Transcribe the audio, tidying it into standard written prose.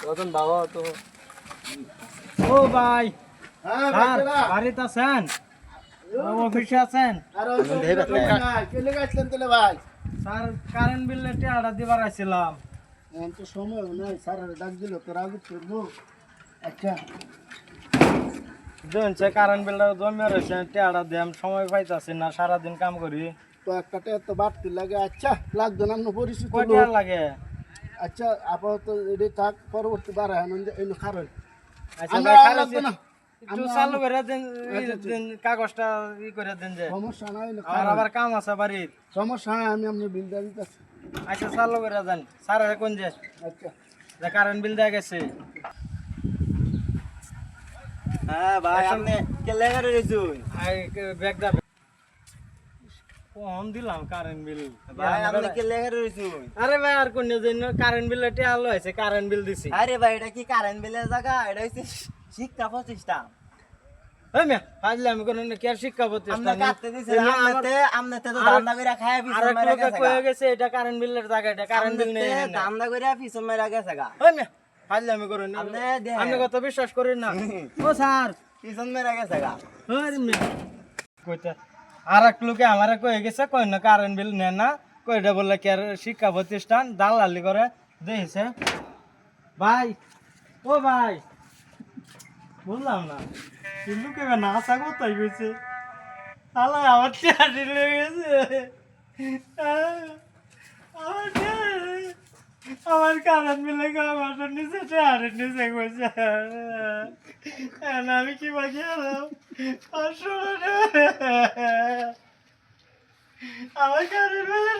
রতন বাবা তো ও ভাই হ্যাঁ স্যার বেটা বাড়িতে আছেন অফিসে আছেন আর ওই তো না কেলে গেছলেন তাহলে ভাই স্যার কারেন্ট বিলের টাকাটা দিবার আইছিলাম এখন তো সময় নাই স্যার ডাক দিল তো রাগ করবো আচ্ছা দেখছে কারেন্ট বিলটা জমে রয়েছে টাকাটা দিলাম সময় পাইতাছি না সারাদিন কাম করি তো একটা এত বাড়তি লাগে আচ্ছা লাগতো না আমরা পরিচিত কয় লোক। টাকা লাগে আচ্ছা আপাতত এটি থাক পরবর্তী বার এই খারাপ আচ্ছা আমরা ভাই আর খারাপ লাগবে না একটু চালু করে দেন আচ্ছা, ঠিক। দেন, কাগজটা করে দেন যে সমস্যা নাই আর আবার কাম আছে বাড়ির সমস্যা নাই আমি আপনি বিল দিয়ে দিতেছি আচ্ছা চালু করে দেন স্যার কোন যে আচ্ছা কারেন্ট বিল দেয়া গেছে হ্যাঁ ভাই আপনি কেলে করে রইছুন ব্যাগটা কম দিলাম কারেন্ট বিল ভাই আপনি কেলে করে রইছুন আরে ভাই আর কোন জন্য কারেন্ট বিল এটা আলো আছে কারেন্ট বিল দিছি আরে ভাই এটা কি কারেন্ট বিলের জায়গা এটা হচ্ছে শিক্ষা প্রতিষ্ঠান ওই মে ফাজলে আমি কোন কি আর শিক্ষা আপনি প্রতিষ্ঠান কাটতে দিছেন আমনেতে তো দান্দা কইরা খায় আর পিছন এক মাইরা লোকে গেছে কয়ে গেছে এটা কারেন্ট বিলের জায়গা এটা কারেন্ট বিল নেই আমনেতে দান্দা কইরা পিছন মাইরা গেছে গা ওই মে ফাজলে আমি করুন আপনি দেখেন। আপনি কত বিশ্বাস করেন না ও স্যার পিছন মাইরা গেছে গা ওই মে কইতা আর এক লোকে আমারে কয়ে গেছে কই না কারেন্ট বিল নেয় না কইটা বললে কি আর শিক্ষা প্রতিষ্ঠান দালালি করে দেইছে ভাই ও ভাই বললাম না কিন্তু কে না আসা কোথায় গেছে তাহলে আমার চাকরি লেগেছে আমার চাকরি- আমার কারণ মিলে আমার নিচে চারের নিচে গেছে আমি কি বাকি আমার কারণ মিলে